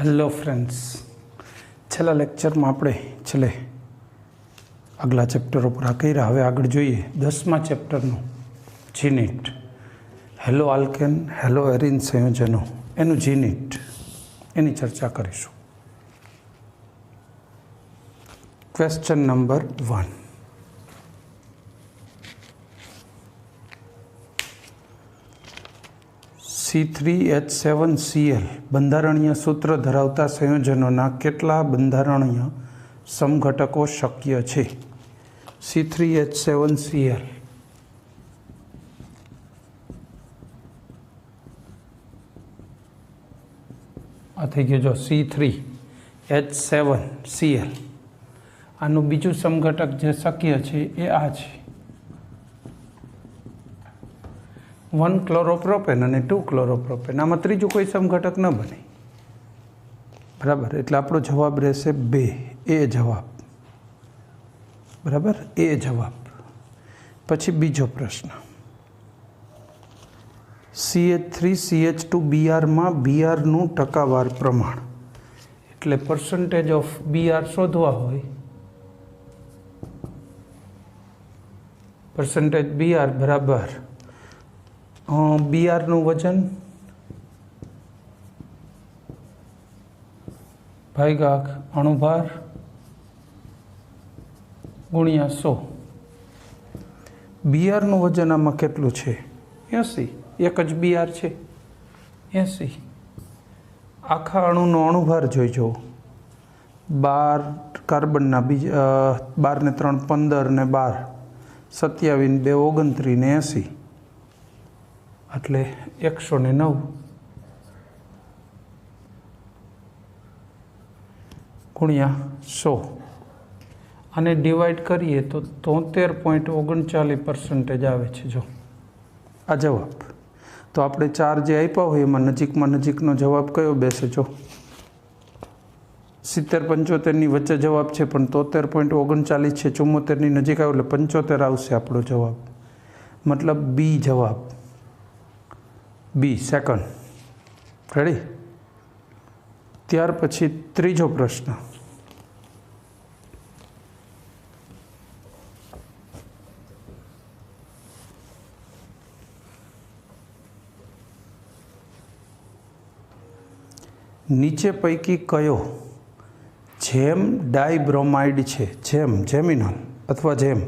Hello friends, छेल्ला lecture में આપણે છેલ્લે આગલા ચેપ્ટરો પર કર્યા. હવે આગળ જોઈએ 10મા ચેપ્ટરનું જીનિટ. હેલો આલ્કેન હેલો એરિન સંયોજનો એનું જીનિટ એની ચર્ચા કરીશું. Question number 1. C3H7Cl બંધારણીય સૂત્ર ધરાવતા સંયોજનોના કેટલા બંધારણીય સમઘટકો શક્ય છે? C3H7Cl આ થઈ ગયો જો C3H7Cl. આનું બીજું સમઘટક જે શક્ય છે એ આ છે 1 ક્લોરોપ્રોપેન અને 2 ક્લોરોપ્રોપેન. આમાં ત્રીજું કોઈ સમઘટક ન બને. બરાબર, એટલે આપણો જવાબ રહેશે 2. એ જવાબ. બરાબર, એ જવાબ. પછી બીજો પ્રશ્ન, CH3CH2Br માં Brનું ટકાવાર પ્રમાણ એટલે પર્સન્ટેજ ઓફ Br શોધવા હોય. પર્સન્ટેજ Br બરાબર Brનું વજન ભાગ્યા અણુભાર ગુણ્યા 100. Brનું વજન આમાં કેટલું છે? 80. એક જ Br છે 80. આખા અણુનો અણુભાર જોઈજો. 12 કાર્બનના બીજા 12 ને 3 15 ને 12 27 ને 2 29 ને 80 એટલે 109 ગુણ્યા 100. આને ડિવાઈડ કરીએ તો 73.39% આવે છે. જો આ જવાબ. તો આપણે 4 જે આપ્યા હોય એમાં નજીકનો જવાબ કયો બેસે? જો 70-75ની વચ્ચે જવાબ છે પણ 73.39 છે. 74ની નજીક આવ્યો એટલે 75 આવશે આપણો જવાબ. મતલબ બી જવાબ. બી સેકન્ડ. રેડી? ત્યાર પછી ત્રીજો પ્રશ્ન, નીચે પૈકી કયો જેમ ડાયબ્રોમાઇડ છે? જેમિનલ અથવા જેમ.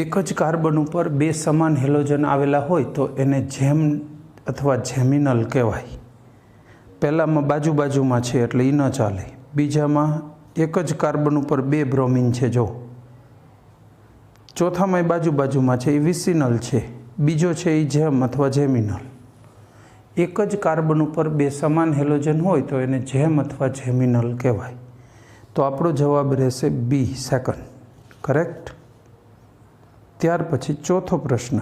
એક જ કાર્બન ઉપર 2 સમાન હેલોજન આવેલા હોય તો એને જેમ અથવા જેમિનલ કહેવાય. પહેલામાં બાજુમાં છે એટલે એ ન ચાલે. બીજામાં એક જ કાર્બન ઉપર 2 બ્રોમિન છે. જો ચોથામાં બાજુમાં છે એ વિસિનલ છે. બીજો છે એ જેમ અથવા જેમિનલ. એક જ કાર્બન ઉપર 2 સમાન હેલોજન હોય તો એને જેમ અથવા જેમિનલ કહેવાય. તો આપણો જવાબ રહેશે બી સેકન્ડ. કરેક્ટ. ત્યાર પછી ચોથો પ્રશ્ન,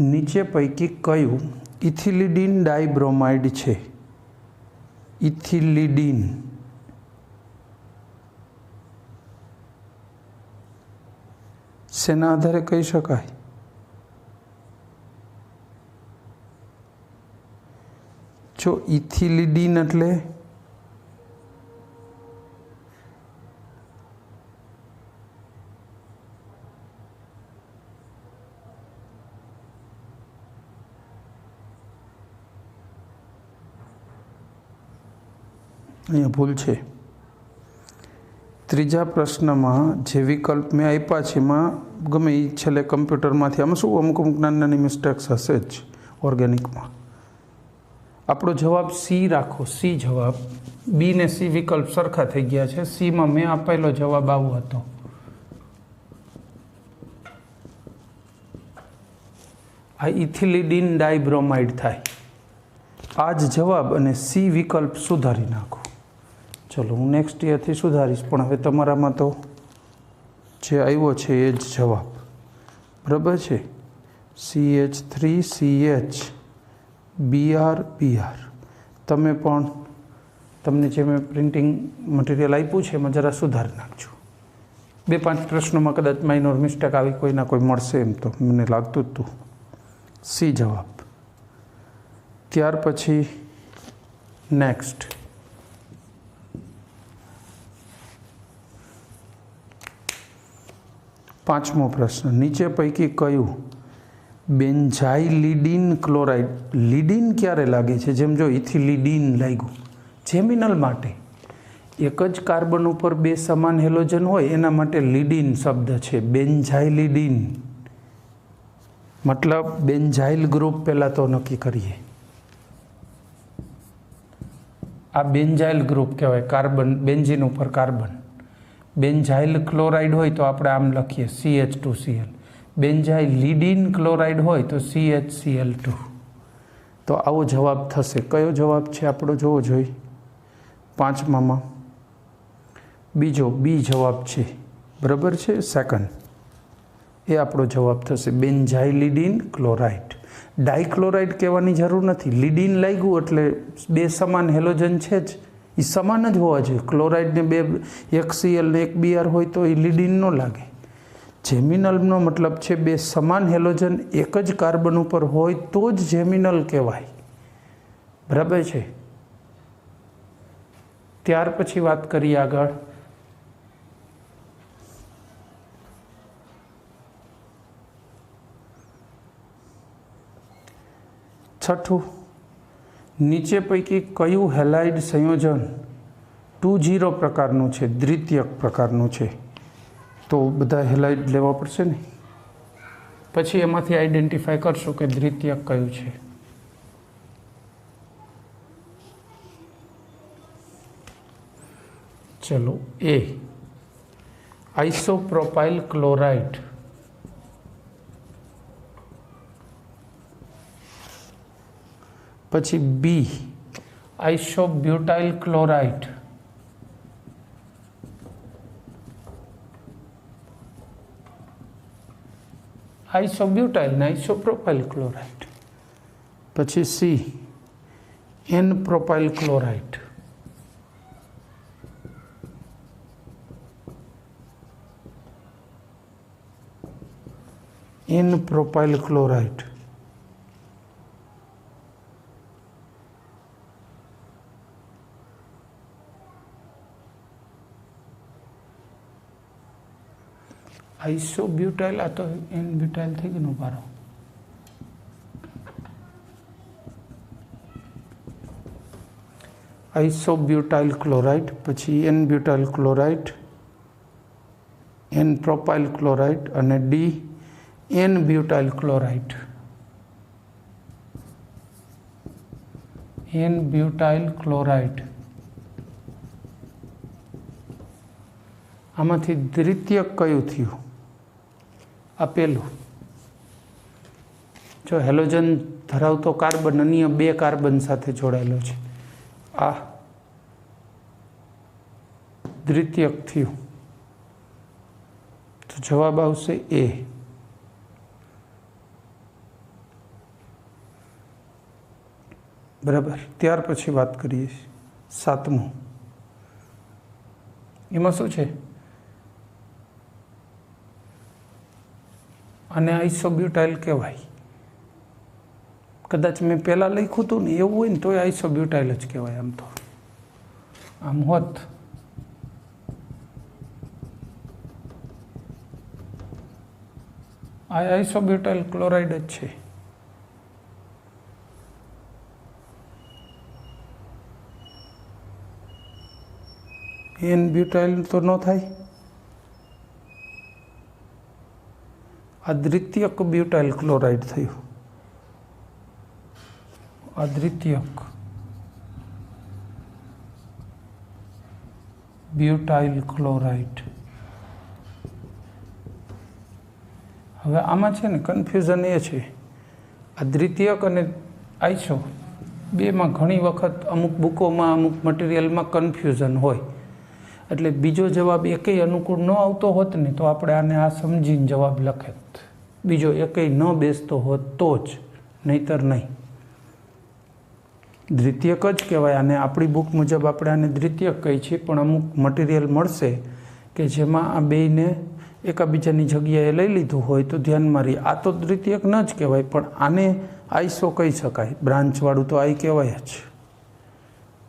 નીચે પૈકી કયું ઇથિલિડીન ડાયબ્રોમાઇડ છે? ઇથિલિડીન. શેના આધારે કહી શકાય? જો ઇથિલિડીન એટલે અહીંયા ભૂલ છે. ત્રીજા પ્રશ્નમાં જે વિકલ્પ મેં આપ્યા છે એમાં ગમે એ છેલ્લે કમ્પ્યુટરમાંથી આમાં શું અમુક નાની મિસ્ટેક્સ હશે જ ઓર્ગેનિકમાં. આપણો જવાબ સી રાખો. સી જવાબ. બી ને સી વિકલ્પ સરખા થઈ ગયા છે. સીમાં મેં આપેલો જવાબ આવો હતો. આ ઇથિલિડીન ડાયબ્રોમાઇડ થાય. આ જ જવાબ અને સી વિકલ્પ સુધારી નાખો. ચલો હું નેક્સ્ટ યરથી સુધારીશ પણ હવે તમારામાં તો જે આવ્યો છે એ જ જવાબ. બરાબર છે. CH3CH Br. તમે પણ તમને જે મેં પ્રિન્ટિંગ મટીરિયલ આપ્યું છે એમાં જરા સુધારી નાખજો. 2-5 પ્રશ્નોમાં કદાચ માઇનોર મિસ્ટેક આવી કોઈના કોઈ મળશે એમ તો મને લાગતું જ હતું. સી જવાબ. ત્યાર પછી નેક્સ્ટ 5મો પ્રશ્ન. નીચે પૈકી કયું બેન્ઝાઇલિડીન ક્લોરાઇડ, લીડીન ક્યારે લાગે છે? જેમ જો ઇથિલિડીન લાગ્યું જેમિનલ માટે. એક જ કાર્બન ઉપર 2 સમાન હેલોજન હોય એના માટે લીડીન શબ્દ છે. બેન્ઝાઇલિડીન મતલબ બેન્ઝાઇલ ગ્રુપ પહેલાં તો નક્કી કરીએ. આ બેન્ઝાઇલ ગ્રુપ કહેવાય. કાર્બન બેન્ઝીન ઉપર કાર્બન. બેન્ઝાઇલ ક્લોરાઇડ હોય તો આપણે આમ લખીએ CH2Cl. બેન્ઝાઇલિડીન ક્લોરાઇડ હોય તો CHCl2. તો આવો જવાબ થશે. કયો જવાબ છે આપણો જોવો જોઈએ. 5માં બીજો બી જવાબ છે. બરાબર છે. સેકન્ડ એ આપણો જવાબ થશે બેન્ઝાઇલિડીન ક્લોરાઇડ. ડાયક્લોરાઇડ કહેવાની જરૂર નથી. લીડીન લાગ્યું એટલે 2 સમાન હેલોજન છે જ, એ સમાન જ હોવા જોઈએ. ક્લોરાઇડને 2 એક Cl ને એક Br હોય તો એ લીડીન ન લાગે. જેમિનલનો મતલબ છે 2 સમાન હેલોજન એક જ કાર્બન ઉપર હોય તો જ જેમિનલ કહેવાય. બરાબર છે. ત્યાર પછી વાત કરીએ આગળ. છઠ્ઠું. નીચે પૈકી કયું હેલાઇડ સંયોજન 2,0 પ્રકારનું છે, દ્વિતીયક પ્રકારનું છે? તો બધા હેલાઇડ લેવા પડશે ને, પછી એમાંથી આઈડેન્ટિફાય કરશો કે દ્વિતીયક કયું છે. ચલો. એ આઇસોપ્રોપાઇલ ક્લોરાઇડ, પછી બી આઇસોબ્યુટાઇલ ક્લોરાઇડ, આઇસોબ્યુટાઇલ ને આઇસોપ્રોપાઇલ ક્લોરાઇડ, પછી C N propyl chloride, N propyl chloride, isobutyl. આ તો એન બ્યુટાઇલ થઈ ગયું બારો. આઇસોબ્યુટાઇલ ક્લોરાઇડ, પછી N butyl chloride, N propyl chloride અને D N butyl chloride. N butyl chloride. આમાંથી દ્વિતીયક કયું થયું? આપેલું. જો હેલોજન ધરાવતો કાર્બન અન્ય 2 કાર્બન સાથે જોડાયેલો છે, આ દ્વિતીયક થયું. તો જવાબ આવશે એ. બરાબર. ત્યાર પછી વાત કરીએ 7મું. એમાં શું છે? અને આઇસોબ્યુટાઇલ કહેવાય. કદાચ મેં પહેલાં લખ્યું હતું ને એવું હોય ને તો આઇસોબ્યુટાઇલ જ કહેવાય. આમ તો આમ હોત આ આઇસોબ્યુટાઇલ ક્લોરાઇડ જ છે. એન બ્યુટાઇલ તો ન થાય. આ દ્વિતીયક બ્યુટાઇલ ક્લોરાઇડ થયું. આ દ્વિતીયક બ્યુટાઇલ ક્લોરાઇડ. હવે આમાં છે ને કન્ફ્યુઝન એ છે, આ દ્વિતીયક અને આઈસો બેમાં ઘણી વખત અમુક બુકોમાં અમુક મટીરિયલમાં કન્ફ્યુઝન હોય. એટલે બીજો જવાબ એકેય અનુકૂળ ન આવતો હોત ને તો આપણે આને આ સમજીને જવાબ લખેત. બીજો એકેય ન બેસતો હોત તો જ, નહીતર નહીં. દ્વિતીયક જ કહેવાય આને. આપણી બુક મુજબ આપણે આને દ્વિતીયક કહીએ છીએ, પણ અમુક મટીરિયલ મળશે કે જેમાં આ બેયને એકાબીજાની જગ્યાએ લઈ લીધું હોય તો ધ્યાનમાં રહી. આ તો દ્વિતીયક ન જ કહેવાય, પણ આને આઈસો કહી શકાય. બ્રાન્ચવાળું તો આઈ કહેવાય જ,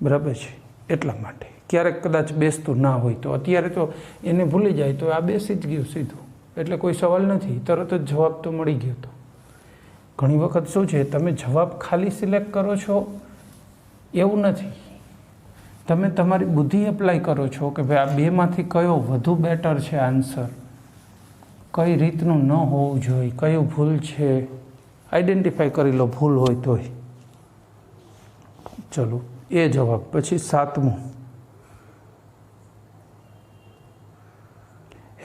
બરાબર છે. એટલા માટે ક્યારેક કદાચ બેસતું ના હોય તો અત્યારે તો એને ભૂલી જાય તો આ બેસી જ ગયું સીધું, એટલે કોઈ સવાલ નથી, તરત જ જવાબ તો મળી ગયો. તો ઘણી વખત શું છે, તમે જવાબ ખાલી સિલેક્ટ કરો છો એવું નથી, તમે તમારી બુદ્ધિ એપ્લાય કરો છો કે ભાઈ આ બેમાંથી કયો વધુ બેટર છે આન્સર, કઈ રીતનું ન હોવું જોઈએ, કયું ભૂલ છે, આઈડેન્ટિફાઈ કરી લો ભૂલ હોય તોય. ચલો એ જવાબ. પછી 7મું,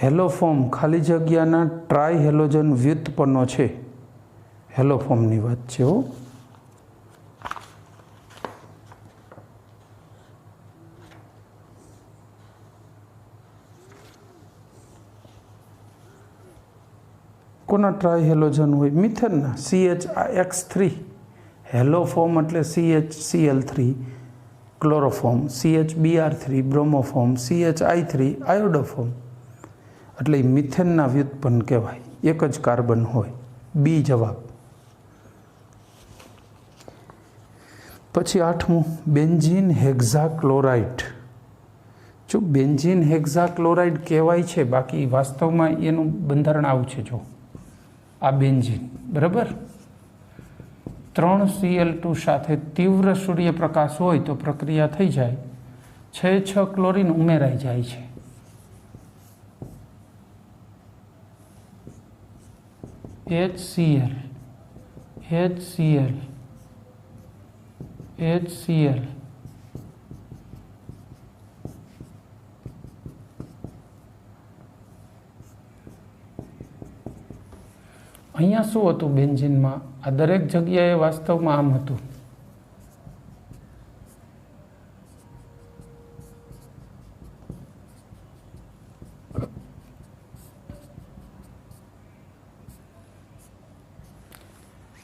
હેલોફોર્મ ખાલી જગ્યાના ટ્રાય હેલોજન વ્યુત્પન્નો છે. હેલોફોર્મની વાત છે હો. કોના ટ્રાય હેલોજન હોય? મિથેનના CH3. હેલોફોર્મ એટલે CHCl3, ક્લોરોફોર્મ CHBr3, બ્રોમોફોર્મ CHI3, આયોડોફોર્મ. એટલે મિથેનના વ્યુત્પન્ન કહેવાય, એક જ કાર્બન હોય. બી જવાબ. પછી 8મું, બેન્ઝીન હેક્ઝાક્લોરાઇડ. જો બેન્ઝીન હેક્ઝાક્લોરાઇડ કહેવાય છે, બાકી વાસ્તવમાં એનું બંધારણ આવું છે. જો આ બેન્ઝીન, બરાબર, 3Cl2 સાથે તીવ્ર સૂર્યપ્રકાશ હોય તો પ્રક્રિયા થઈ જાય, 6 ક્લોરીન ઉમેરાઈ જાય છે. HCl અહીંયા શું હતું બેન્ઝીનમાં? આ દરેક જગ્યાએ વાસ્તવમાં આમ હતું.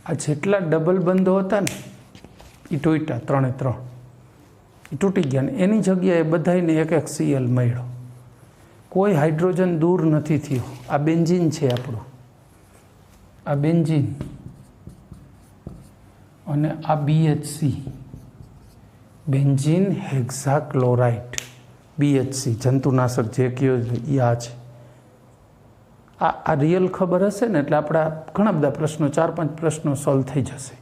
આ જેટલા ડબલ બંધો હતા ને એ તૂટ્યા, 3 એ 3 એ તૂટી ગયા ને એની જગ્યાએ બધાને એક Cl મળ્યો. કોઈ હાઇડ્રોજન દૂર નથી થયો. આ બેન્ઝીન છે આપણું, આ બેન્ઝીન અને આ BHC, બેન્ઝીન હેક્ઝાક્લોરાઇડ, BHC જંતુનાશક જે કયો એ આ છે. આ રિયલ ખબર હશે ને એટલે આપણા ઘણા બધા પ્રશ્નો, 4-5 પ્રશ્નો સોલ્વ થઈ જશે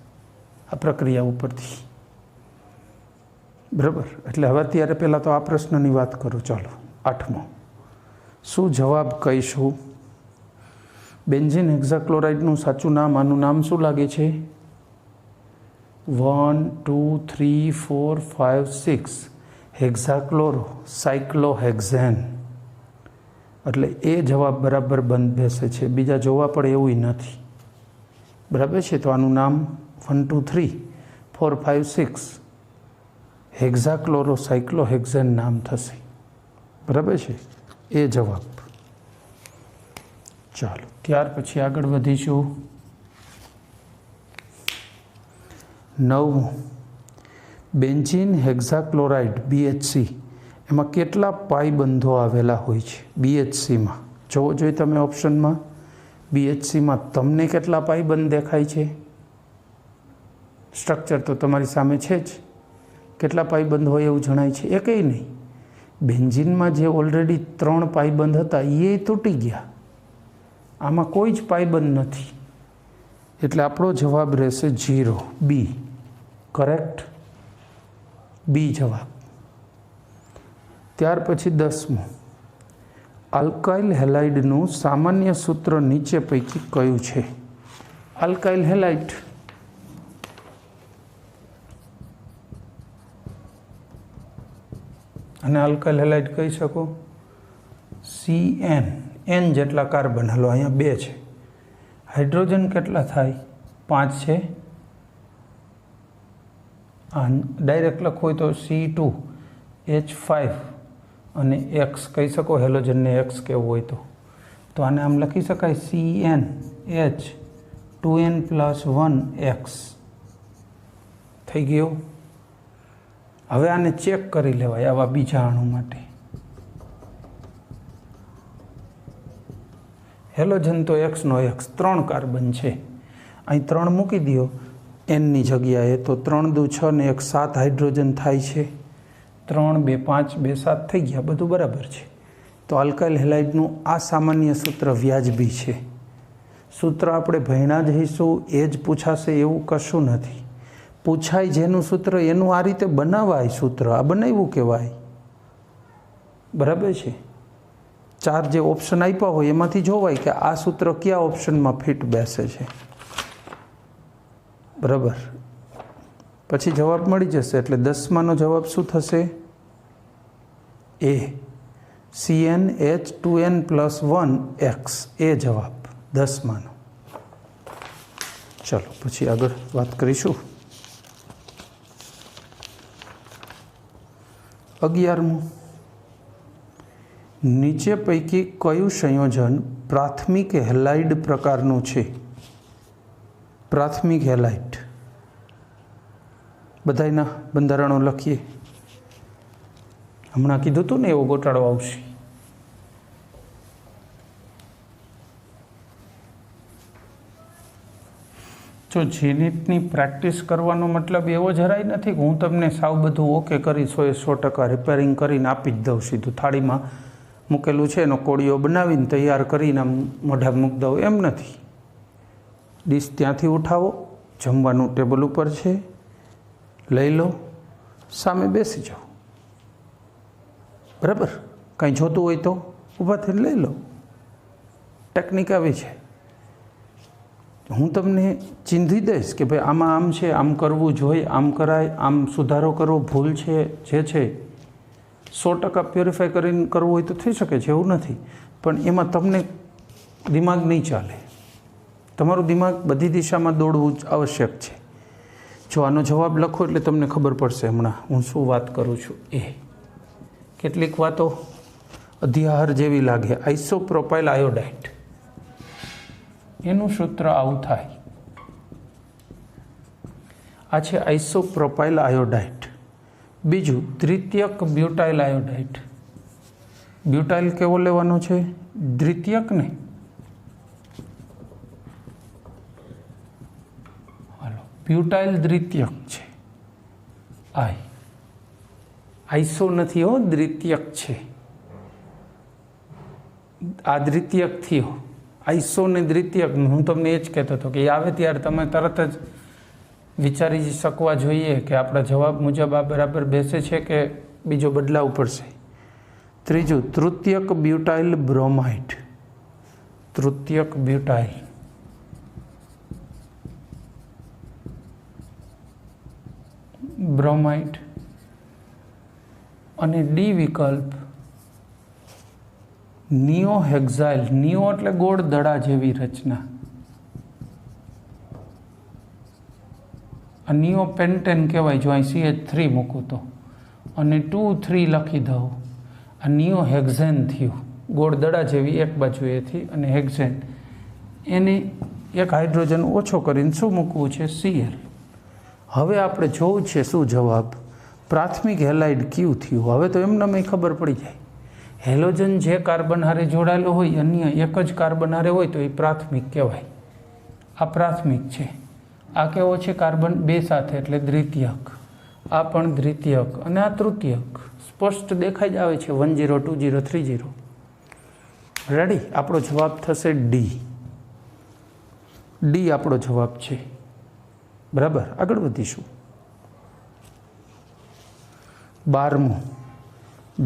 આ પ્રક્રિયા ઉપરથી, બરાબર. એટલે હવે અત્યારે પહેલાં તો આ પ્રશ્નની વાત કરું. ચાલો 8મો, શું જવાબ કહીશું? બેન્ઝીન હેક્ઝાક્લોરાઇડનું સાચું નામ, આનું નામ શું લાગે છે? 1 2 3 4 5 6 હેક્ઝાક્લોરો સાયક્લોહેક્ઝેન. એટલે એ જવાબ બરાબર બંધ બેસે છે, બીજા જોવા પડે એવું નથી, બરાબર છે. તો આનું નામ 1 2 3 4 5 6 હેક્ઝાક્લોરો સાયક્લોહેક્ઝેન નામ થશે, બરાબર છે. એ જવાબ. ચાલો ત્યાર પછી આગળ વધીશું. 9મું, બેન્ઝીન હેક્ઝાક્લોરાઇડ BHC, એમાં કેટલા પાઈ બંધો આવેલા હોય છે? BHCમાં જોવો જોઈએ તમે ઓપ્શનમાં. BHCમાં તમને કેટલા પાઈ બંધ દેખાય છે? સ્ટ્રક્ચર તો તમારી સામે છે જ, કેટલા પાઈ બંધ હોય એવું જણાય છે? એકેય નહીં. બેન્ઝીનમાં જે ઓલરેડી 3 પાઈ બંધ હતા એ તૂટી ગયા, આમાં કોઈ જ પાઈબંધ નથી, એટલે આપણો જવાબ રહેશે 0, બી. કરેક્ટ, બી જવાબ. ત્યાર પછી 10મું, આલ્કાઇલ હેલાઇડનું સામાન્ય સૂત્ર નીચે પૈકી કયું છે? આલ્કાઇલ હેલાઇડ અને આલ્કાઇલ હેલાઇડ કહી શકો CN, N જેટલા કાર્બન. હાલો અહીંયા 2 છે, હાઇડ્રોજન કેટલા થાય? 5 છે. ડાયરેક્ટ લખો હોય તો C2H5 અને X કહી શકો, હેલોજનને X કેવું હોય તો આને આમ લખી શકાય CnH2n+1X થઈ ગયો. હવે આને ચેક કરી લેવાય આવા બીજા અણુ માટે. હેલોજન તો એક્સનો એક્સ, 3 કાર્બન છે. અહીં 3 મૂકી દો એનની જગ્યાએ, તો 3 દુ 6 ને 1 7 હાઇડ્રોજન થાય છે. 3 2 5 2 7 થઈ ગયા, બધું બરાબર છે. તો આલ્કાઇલ હેલાઇડનું આ સામાન્ય સૂત્ર વ્યાજબી છે. સૂત્ર આપણે ભણ્યા જ હઈશું, એ જ પૂછાશે એવું કશું નથી. પૂછાય જેનું સૂત્ર એનું આ રીતે બનાવાય સૂત્ર, આ બનાવ્યું કહેવાય. બરાબર છે. 4 જે ઓપ્શન આપ્યા હોય એમાંથી જોવાય કે આ સૂત્ર કયા ઓપ્શનમાં ફિટ બેસે છે. બરાબર. પછી જવાબ મળી જશે. એટલે 10માનો જવાબ શું થશે? એ CnH2n+1x, એ જવાબ 10માનો. ચલો પછી આગળ વાત કરીશું. 11મું, નીચે પૈકી કયું સંયોજન પ્રાથમિક હેલાઇડ પ્રકારનું છે? પ્રાથમિક હેલાઇડ, બધાયના બંધારણો લખીએ. હમણાં કીધું હતું ને એવો ગોટાળો આવશે. જો જીનીટની પ્રેક્ટિસ કરવાનો મતલબ એવો જરાય નથી કે હું તમને સાવ બધું ઓકે કરી 100% રિપેરિંગ કરીને આપી જ દઉં, સીધું થાળીમાં મૂકેલું છે એનો કોળીઓ બનાવીને તૈયાર કરીને મોઢા મૂકી દઉં, એમ નથી. ડીશ ત્યાંથી ઉઠાવો, જમવાનું ટેબલ ઉપર છે, લઈ લો, સામે બેસી જાઓ. બરાબર. કંઈ જોતું હોય તો ઊભા થઈને લઈ લો. ટેકનિક આવી છે. હું તમને ચીંધી દઈશ કે ભાઈ આમાં આમ છે, આમ કરવું જોઈએ, આમ કરાય, આમ સુધારો કરવો, ભૂલ છે જે છે 100% પ્યોરિફાય કરીને કરવું હોય તો થઈ શકે છે, એવું નથી. પણ એમાં તમને દિમાગ નહીં ચાલે. તમારું દિમાગ બધી દિશામાં દોડવું જ આવશ્યક છે. જો આનો જવાબ લખો એટલે તમને ખબર પડશે હમણાં હું શું વાત કરું છું. એ કેટલીક વાતો અધ્યાહાર જેવી લાગે. આઇસોપ્રોપાઇલ આયોડાઇડ, એનું સૂત્ર આવું થાય. આ છે આઇસોપ્રોપાઇલ આયોડાઇડ. બીજું દ્વિતીયક બ્યુટાઇલ આયોડાઇડ. બ્યુટાઇલ કેવો લેવાનો છે? દ્વિતીયક ને. હાલો, બ્યુટાઇલ દ્વિતીયક છે. આઈસો નથી હો, દ્વિતીયક છે. આ દ્વિતીયક થયો. આઈસો ને દ્વિતીયક, હું તમને એ જ કહેતો હતો કે આવે ત્યારે તમે તરત જ વિચારી શકવા જોઈએ કે આપણા જવાબ મુજબ આ બરાબર બેસે છે કે બીજો બદલાવ પડશે. ત્રીજું તૃતીયક બ્યુટાઇલ બ્રોમાઇડ. તૃતીયક બ્યુટાઇલ બ્રોમાઇડ. અને ડી વિકલ્પ નિયોહેક્ઝાઇલ. નિયો એટલે ગોળ દડા જેવી રચના. આ નિયો પેન્ટેન કહેવાય. જો અહીં CH3 મૂકું તો અને 2 3 લખી દઉં, આ નિયો હેક્ઝેન થયું. ગોળ દડા જેવી એક બાજુએથી, અને હેક્ઝેન એને એક હાઇડ્રોજન ઓછો કરીને શું મૂકવું છે? Cl. હવે આપણે જોવું છે શું જવાબ પ્રાથમિક હેલાઇડ ક્યુ થયું. હવે તો એમને ખબર પડી જાય. હેલોજન જે કાર્બન હારે જોડાયેલો હોય, અન્ય એક જ કાર્બન હારે હોય તો એ પ્રાથમિક કહેવાય. આ પ્રાથમિક છે. આ કેવો છે? કાર્બન 2 સાથે એટલે દ્વિતીયક. આ પણ દ્વિતીયક અને આ તૃતીયક. સ્પષ્ટ દેખાઈ જ આવે છે 1 0 2 0 3 0. રેડી? આપણો જવાબ થશે ડી. ડી આપણો જવાબ છે. બરાબર. આગળ વધીશું. 12મું,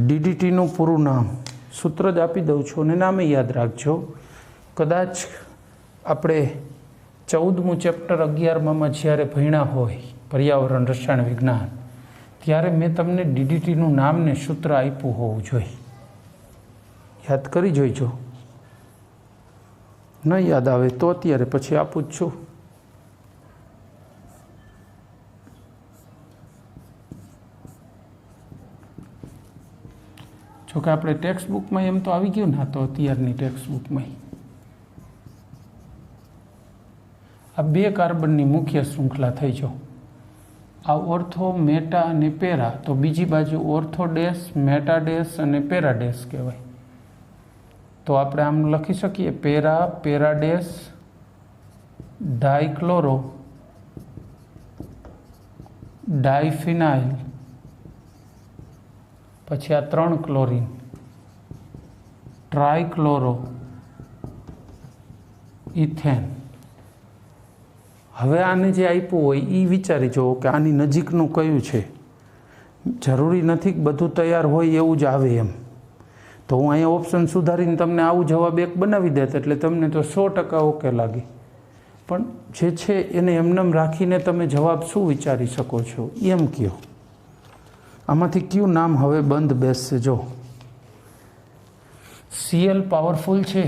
DDTનું પૂરું નામ. સૂત્ર જ આપી દઉં છું અને નામે યાદ રાખજો. કદાચ આપણે 14મું ચેપ્ટર 11માં જ્યારે ભણ્યા હોય પર્યાવરણ રસાયણ વિજ્ઞાન, ત્યારે મેં તમને DDTનું નામ ને સૂત્ર આપ્યું હોવું જોઈએ. યાદ કરી જોઈજો. ન યાદ આવે તો અત્યારે પછી આપું જ છું. જોકે આપણે ટેક્સ્ટ બુકમાં એમ તો આવી ગયું ને, તો અત્યારની ટેક્સ્ટ બુકમાં આ 2 કાર્બનની મુખ્ય શૃંખલા થઈ જાઓ. આ ઓર્થો, મેટા અને પેરા. તો બીજી બાજુ ઓર્થો ડેશ, મેટા ડેશ અને પેરા ડેશ કહેવાય. तो આપણે આમ લખી શકીએ પેરા પેરાડેસ ડાઇક્લોરો ડાઇફિનાઇલ પછી આ 3 ક્લોરીન ટ્રાઇક્લોરો ઇથેન. હવે આને જે આપ્યું હોય એ વિચારી જુઓ કે આની નજીકનું કયું છે. જરૂરી નથી કે બધું તૈયાર હોય એવું જ આવે એમ. તો હું અહીંયા ઓપ્શન સુધારીને તમને આવું જવાબ એક બનાવી દેત એટલે તમને તો 100% ઓકે લાગે. પણ જે છે એને એમનેમ રાખીને તમે જવાબ શું વિચારી શકો છો એમ કહો. આમાંથી કયું નામ હવે બંધ બેસશે? જો Cl પાવરફુલ છે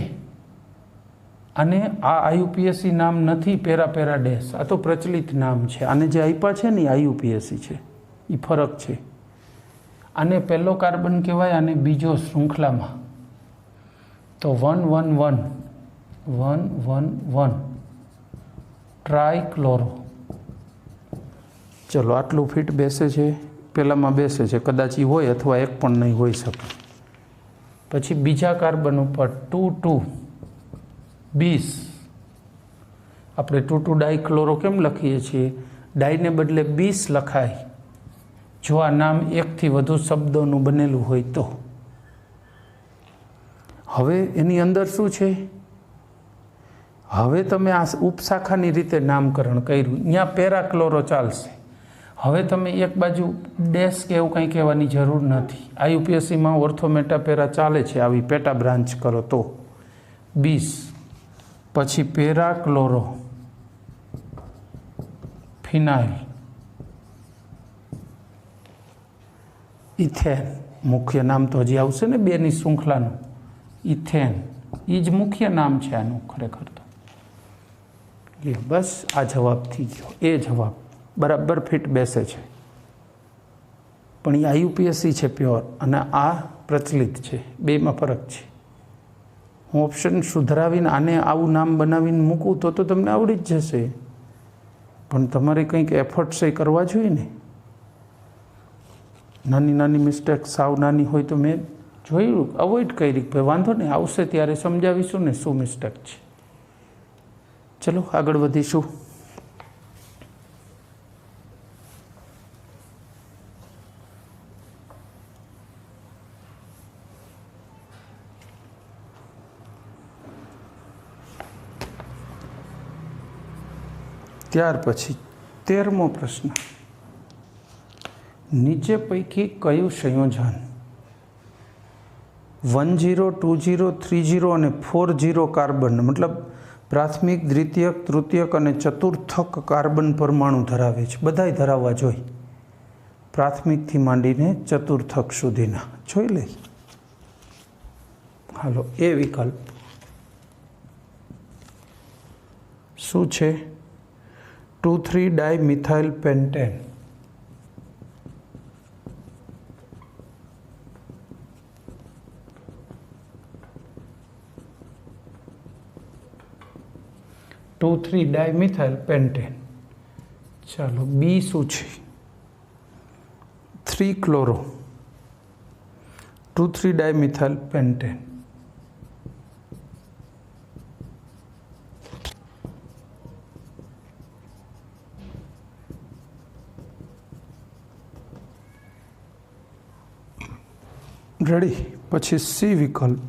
અને આ આયુપીએસસી નામ નથી પેરાડેસ. આ તો પ્રચલિત નામ છે. આને જે આપ્યા છે ને એ આયુપીએસસી છે. એ ફરક છે. આને પહેલો કાર્બન કહેવાય અને બીજો શૃંખલામાં તો 111 ટ્રાઇક્લોરો. ચલો આટલું ફિટ બેસે છે. પહેલામાં બેસે છે. કદાચ એ હોય અથવા એક પણ નહીં હોઈ શકે. પછી બીજા કાર્બન ઉપર 2,2 આપણે 2,2 ડાઇક્લોરો કેમ લખીએ છીએ? ડાઈને બદલે 20 લખાય જો આ નામ એકથી વધુ શબ્દોનું બનેલું હોય તો. હવે એની અંદર શું છે? હવે તમે આ ઉપશાખાની રીતે નામકરણ કર્યું. અહીંયા પેરાક્લોરો ચાલશે. હવે તમે એક બાજુ ડેશ કે એવું કંઈ કહેવાની જરૂર નથી. આયુપીએસસીમાં ઓર્થોમેટા પેરા ચાલે છે. આવી પેટા બ્રાન્ચ કરો તો 20 પછી પેરાક્લોરો ફિનાઇલ ઇથેન. મુખ્ય નામ તો હજી આવશે ને બેની શૃંખલાનું. ઇથેન એ જ મુખ્ય નામ છે આનું ખરેખર તો. બસ આ જવાબ થઈ ગયો. એ જવાબ બરાબર ફિટ બેસે છે. પણ એ આયુપીએસસી છે પ્યોર અને આ પ્રચલિત છે. બેમાં ફરક છે. હું ઓપ્શન સુધરાવીને આને આવું નામ બનાવીને મૂકું તો તમને આવડી જ જશે. પણ તમારે કંઈક એફર્ટ્સ એ કરવા જોઈએ ને. નાની નાની મિસ્ટેક સાવ નાની હોય તો મેં જોયું અવોઇડ કરી કે ભાઈ વાંધો નહીં આવશે ત્યારે સમજાવીશું ને શું મિસ્ટેક છે. ચલો આગળ વધીશું. ત્યાર પછી 13મો પ્રશ્ન. નીચે પૈકી કયું સંયોજન 10, 20, 30 અને 40 કાર્બન મતલબ પ્રાથમિક, દ્વિતીયક, તૃતીયક અને ચતુર્થક કાર્બન પરમાણુ ધરાવે છે? બધાય ધરાવવા જોઈએ. પ્રાથમિકથી માંડીને ચતુર્થક સુધીના જોઈ લઈ. હાલો એ વિકલ્પ શું છે? 2,3 dimethyl pentane. Two 3 dimethyl pentane. ચાલો બી શું છે? 3 ક્લોરો 2,3 ડાયમિથાઇલ પેન્ટેન. રેડી. પછી સી વિકલ્પ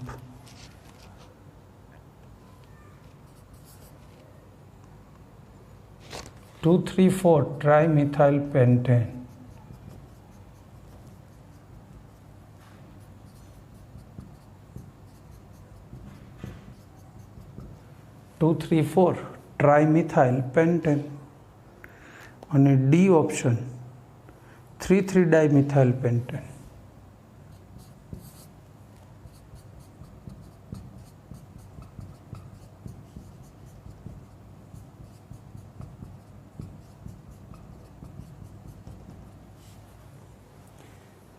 2,3,4 trimethyl pentane. Two 3 4 trimethyl pentane. અને D option 3,3 dimethyl pentane.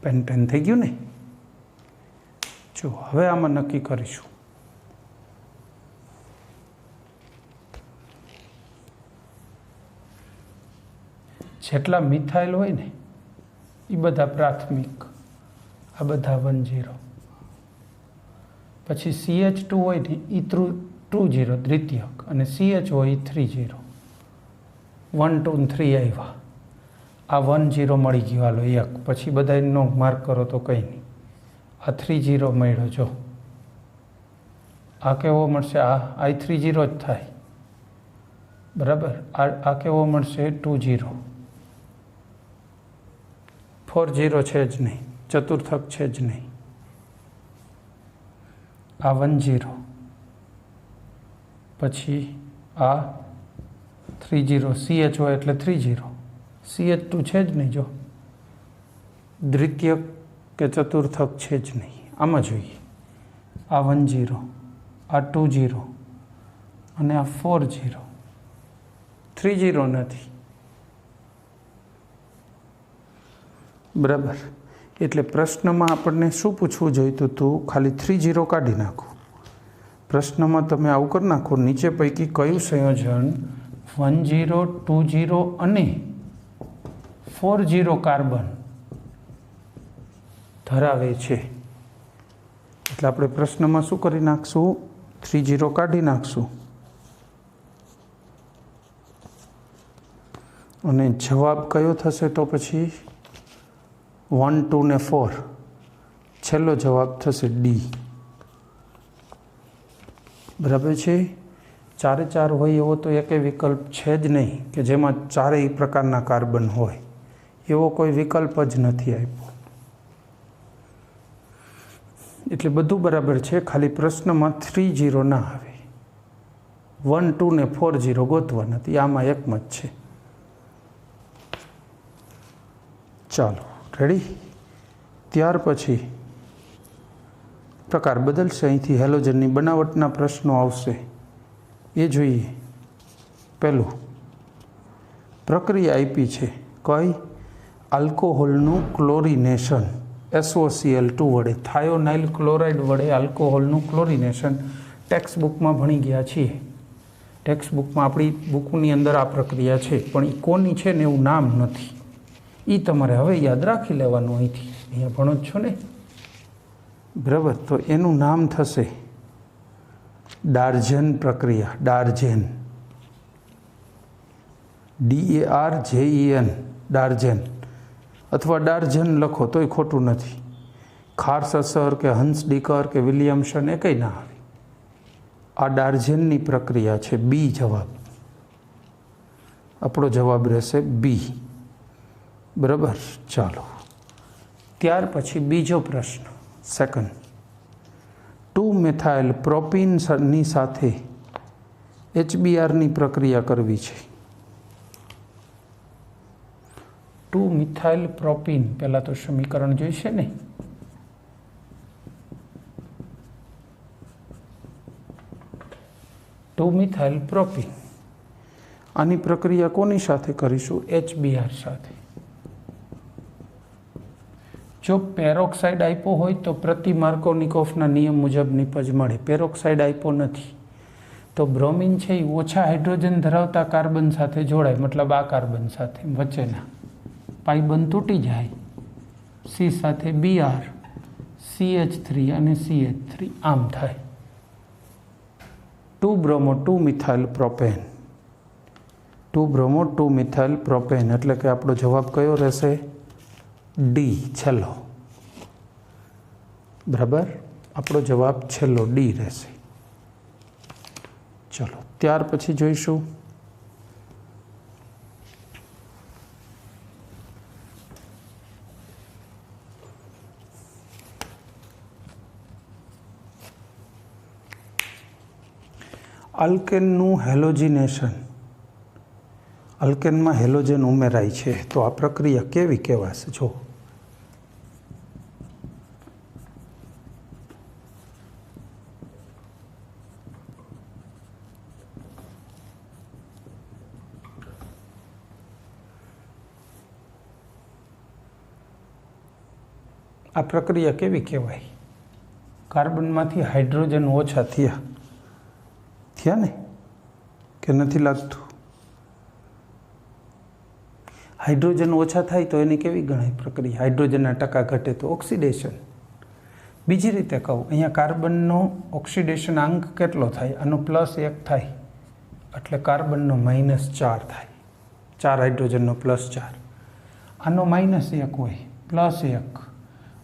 Pentane થઈ ગયું ને? જો હવે આમાં નક્કી કરીશું. જેટલા મિથાઇલ હોય ને એ બધા પ્રાથમિક, આ બધા 10. પછી CH2 હોય ને એ 2 0 દ્વિતીયક અને CH હોય એ 3 0 1 2 3 આવ્યા આ 1 0 મળી ગયો હાલો એક પછી બધાનો માર્ક કરો તો કંઈ નહીં આ 3 0 મળ્યો જો આ કેવો મળશે આ 3 0 જ થાય બરાબર આ કેવો મળશે 2 0 4 0 છે જ નહીં ચતુર્થક છે જ નહીં આ 1 0 પછી આ 3 0 CH હોય એટલે 3 0 CH2 છે જ નહીં જો દ્વિતીયક કે ચતુર્થક છે જ નહીં આમાં જોઈએ આ 1 0 આ 2 0 અને આ 4 0 3 0 નથી બરાબર એટલે પ્રશ્નમાં આપણને શું પૂછવું જોઈતું હતું ખાલી 3 0 કાઢી નાખો પ્રશ્નમાં તમે આવું કરી નાખો નીચે પૈકી કયું સંયોજન 1 0 2 0 અને 4 0 કાર્બન ધરાવે છે એટલે આપણે પ્રશ્નમાં શું કરી નાખશું 3 0 કાઢી નાખશું અને જવાબ કયો થશે તો પછી 1 2 ને 4 છેલ્લો જવાબ થશે ડી બરાબર છે 4 4 હોય એવો તો એકેય વિકલ્પ છે જ નહીં કે જેમાં ચારેય પ્રકારના કાર્બન હોય એવો કોઈ વિકલ્પ જ નથી આપ્યો એટલે બધું બરાબર છે ખાલી પ્રશ્નમાં 3 0 ના આવે 1 2 ને 4 0 ગોતવા નથી આમાં એકમત છે ચાલો રેડી ત્યાર પછી પ્રકાર બદલશે અહીંથી હેલોજનની બનાવટના પ્રશ્નો આવશે એ જોઈએ પહેલું પ્રક્રિયા આપી છે કઈ આલ્કોહોલનું ક્લોરિનેશન SOCl2 વડે થાયોનાઇલ ક્લોરાઇડ વડે આલ્કોહોલનું ક્લોરિનેશન ટેક્સ્ટ બુકમાં ભણી ગયા છીએ ટેક્સ્ટ બુકમાં આપણી બુકની અંદર આ પ્રક્રિયા છે પણ એ કોની છે ને એવું નામ નથી એ તમારે હવે યાદ રાખી લેવાનું અહીંથી અહીંયા ભણો જ છો ને બરાબર તો એનું નામ થશે ડાર્જન પ્રક્રિયા ડાર્જેન DARJEN ડાર્જેન અથવા ડાર્જન લખો તોય ખોટું નથી ખાર્સ અસર કે હંસડીકર કે વિલિયમસન એ કંઈ ના આવે આ ડાર્જેનની પ્રક્રિયા છે બી જવાબ આપણો જવાબ રહેશે બી બરાબર ચાલો ત્યાર પછી બીજો પ્રશ્ન સેકન્ડ 2 મેથાઇલ પ્રોપીનની સાથે HBrની પ્રક્રિયા કરવી છે 2 મિથાઇલ પ્રોપીન પહેલાં તો સમીકરણ જોઈશે ને ટુ મિથાઇલ પ્રોપીન આની પ્રક્રિયા કોની સાથે કરીશું HBr સાથે જો પેરોક્સાઇડ આપ્યો હોય તો પ્રતિ માર્કોનિકોફના નિયમ મુજબ નિપજ મળે પેરોક્સાઇડ આપ્યો નથી તો બ્રોમિન છે એ ઓછા હાઇડ્રોજન ધરાવતા કાર્બન સાથે જોડાય મતલબ આ કાર્બન સાથે વચ્ચેના પાઈ બંધ તૂટી જાય C સાથે Br CH3 અને CH3 આમ થાય 2 bromo 2 methyl propane 2 bromo 2 methyl propane એટલે કે આપણો જવાબ કયો રહેશે ડી છેલ્લો બરાબર આપણો જવાબ છેલ્લો ડી રહેશે ચલો ત્યાર પછી જોઈશું આલ્કેનનું હેલોજિનેશન આલ્કેનમાં હેલોજન ઉમેરાય છે તો આ પ્રક્રિયા કેવી કહેવાશે જો આ પ્રક્રિયા કેવી કહેવાય કાર્બનમાંથી હાઇડ્રોજન ઓછા થયા ને કે નથી લાગતું હાઇડ્રોજન ઓછા થાય તો એની કેવી ગણાય પ્રક્રિયા હાઇડ્રોજનના ટકા ઘટે તો ઓક્સિડેશન બીજી રીતે કહું, અહીંયા કાર્બનનો ઓક્સિડેશન આંક કેટલો થાય? આનો +1 થાય એટલે કાર્બનનો -4 થાય, 4 હાઇડ્રોજનનો +4. આનો -1 હોય, +1,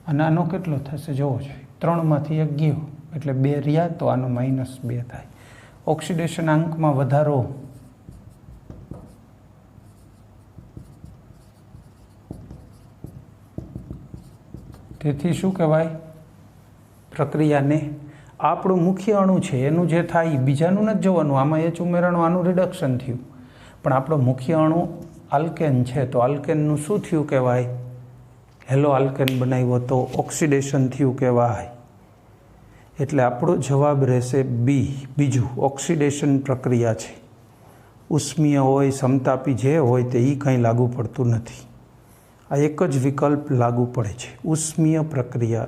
અને આનો કેટલો થશે જોવો જોઈએ, 3માંથી 1 ગયો એટલે 2 રહ્યા, તો આનો -2 થાય. ઓક્સિડેશન આંકમાં વધારો તેથી શું કહેવાય? પ્રક્રિયાને આપણું મુખ્ય અણુ છે એનું જે થાય બીજાનું નથી જોવાનું, આમાં H ઉમેરાણું આનું રિડક્શન થયું, પણ આપણો મુખ્ય અણુ આલ્કેન છે તો આલ્કેનનું શું થયું કહેવાય? હેલો આલ્કેન બનાવ્યો તો ઓક્સિડેશન થયું કહેવાય. એટલે આપણો જવાબ રહેશે બી. બીજું ઓક્સિડેશન પ્રક્રિયા છે, ઉષ્મીય હોય સમતાપી જે હોય તે એ કંઈ લાગુ પડતું નથી. આ એક જ વિકલ્પ લાગુ પડે છે, ઉષ્મીય પ્રક્રિયા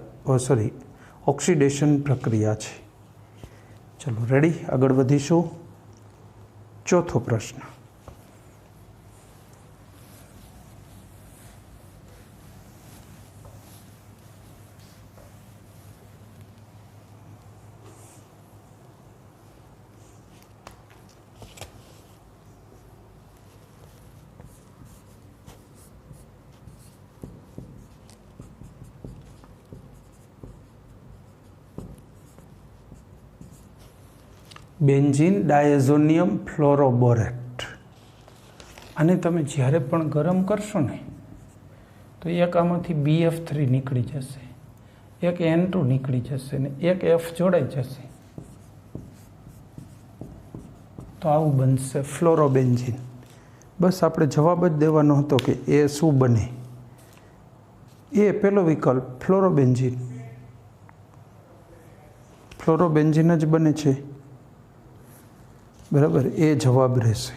ઓક્સિડેશન પ્રક્રિયા છે. ચલો રેડી, આગળ વધીશું. ચોથો પ્રશ્ન. Benzene diazonium fluoroborate. આને તમે જ્યારે પણ ગરમ કરશો ને તો એક આમાંથી BF3 નીકળી જશે, એક N2 નીકળી જશે ને એક F જોડાઈ જશે, તો આવું બનશે ફ્લોરોબેન્ઝીન. બસ આપણે જવાબ જ દેવાનો હતો કે એ શું બને. એ પહેલો વિકલ્પ ફ્લોરોબેન્ઝીન, ફ્લોરોબેન્ઝીન જ બને છે, બરાબર, એ જવાબ રહેશે.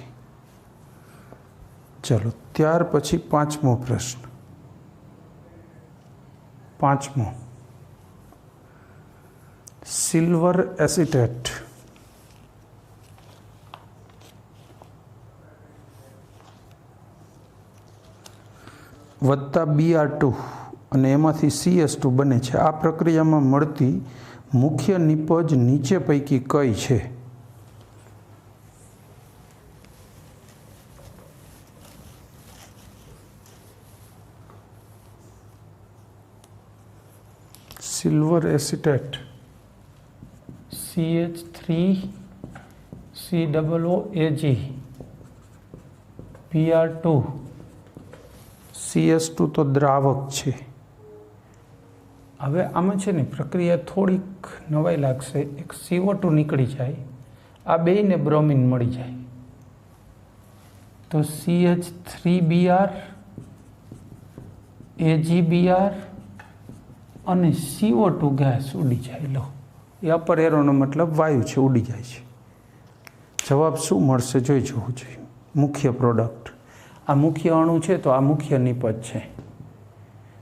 ચલો ત્યાર પછી પાંચમો પ્રશ્ન. પાંચમો, સિલ્વર એસિટેટ વત્તા Br2 અને એમાંથી CS2 બને છે. આ પ્રક્રિયામાં મળતી મુખ્ય નિપજ નીચે પૈકી કઈ છે? Silver acetate CH3COOAg Br2 CS2 તો દ્રાવક છે. હવે આમાં છે ને પ્રક્રિયા થોડીક નવાઈ લાગશે. એક CO2 નીકળી જાય, આ બેયને બ્રોમિન મળી જાય તો CH3Br AgBr અને CO2 ગેસ ઉડી જાય. લો, એ અપર એરોનો મતલબ વાયુ છે, ઉડી જાય છે. જવાબ શું મળશે જોઈ જવું જોઈએ. મુખ્ય પ્રોડક્ટ, આ મુખ્ય અણુ છે તો આ મુખ્ય નિપજ છે.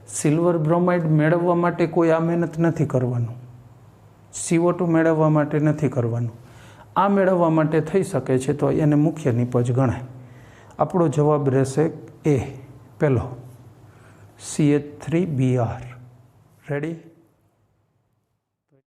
સિલ્વર બ્રોમાઇડ મેળવવા માટે કોઈ આ મહેનત નથી કરવાનું, CO2 મેળવવા માટે નથી કરવાનું, આ મેળવવા માટે થઈ શકે છે તો એને મુખ્ય નિપજ ગણાય. આપણો જવાબ રહેશે એ પહેલો, CH3Br. રેડી?